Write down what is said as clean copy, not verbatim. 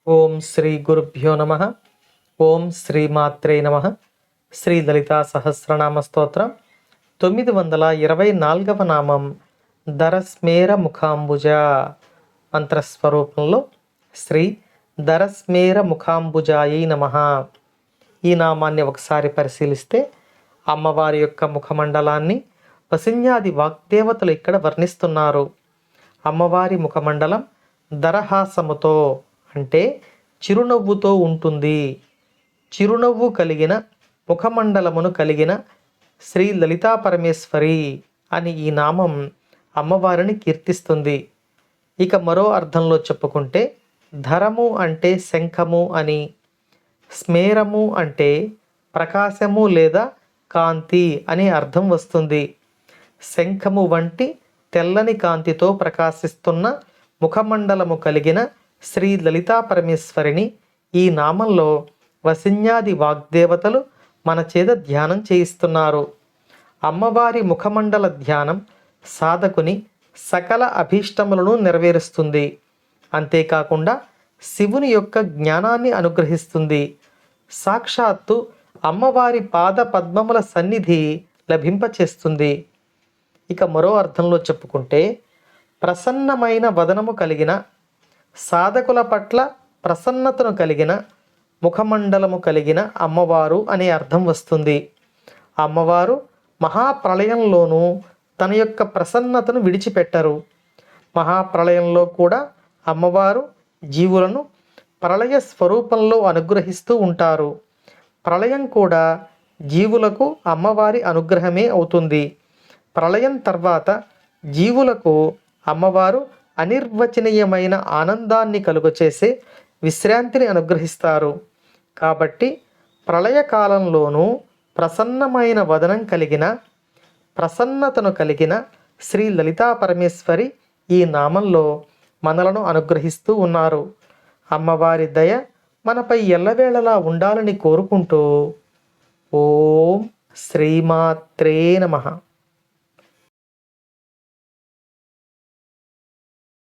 ఓం శ్రీ గురుభ్యో నమ. ఓం శ్రీమాత్రే నమ. శ్రీ లలితా సహస్రనామ స్తోత్రం 924వ నామం దరస్మేర ముఖాంబుజ. మంత్రస్వరూపంలో శ్రీ దరస్మేర ముఖాంబుజాయై నమ. ఈ నామాన్ని ఒకసారి పరిశీలిస్తే అమ్మవారి యొక్క ముఖమండలాన్ని వసిన్యాది వాగ్దేవతలు ఇక్కడ వర్ణిస్తున్నారు. అమ్మవారి ముఖమండలం దరహాసముతో అంటే చిరునవ్వుతో ఉంటుంది. చిరునవ్వు కలిగిన ముఖమండలమును కలిగిన శ్రీ లలితా పరమేశ్వరి అని ఈ నామం అమ్మవారిని కీర్తిస్తుంది. ఇక మరో అర్థంలో చెప్పుకుంటే ధరము అంటే శంఖము అని, స్మేరము అంటే ప్రకాశము లేదా కాంతి అనే అర్థం వస్తుంది. శంఖము వంటి తెల్లని కాంతితో ప్రకాశిస్తున్న ముఖమండలము కలిగిన శ్రీ లలితా పరమేశ్వరిని ఈ నామంలో వసిన్యాది వాగ్దేవతలు మన చేత ధ్యానం చేయిస్తున్నారు. అమ్మవారి ముఖమండల ధ్యానం సాధకుని సకల అభీష్టములను నెరవేరుస్తుంది. అంతేకాకుండా శివుని యొక్క జ్ఞానాన్ని అనుగ్రహిస్తుంది. సాక్షాత్తు అమ్మవారి పాద పద్మముల సన్నిధి లభింపచేస్తుంది. ఇక మరో అర్థంలో చెప్పుకుంటే ప్రసన్నమైన వదనము కలిగిన, సాధకుల పట్ల ప్రసన్నతను కలిగిన ముఖమండలము కలిగిన అమ్మవారు అనే అర్థం వస్తుంది. అమ్మవారు మహాప్రళయంలోనూ తన యొక్క ప్రసన్నతను విడిచిపెట్టరు. మహాప్రళయంలో కూడా అమ్మవారు జీవులను ప్రళయ స్వరూపంలో అనుగ్రహిస్తూ ఉంటారు. ప్రళయం కూడా జీవులకు అమ్మవారి అనుగ్రహమే అవుతుంది. ప్రళయం తర్వాత జీవులకు అమ్మవారు అనిర్వచనీయమైన ఆనందాన్ని కలుగచేసే విశ్రాంతిని అనుగ్రహిస్తారు. కాబట్టి ప్రళయకాలంలోనూ ప్రసన్నమైన వదనం కలిగిన, ప్రసన్నతను కలిగిన శ్రీ లలితా పరమేశ్వరి ఈ నామంలో మనలను అనుగ్రహిస్తూ ఉన్నారు. అమ్మవారి దయ మనపై ఎల్లవేళలా ఉండాలని కోరుకుంటూ ఓం శ్రీమాత్రే నమః.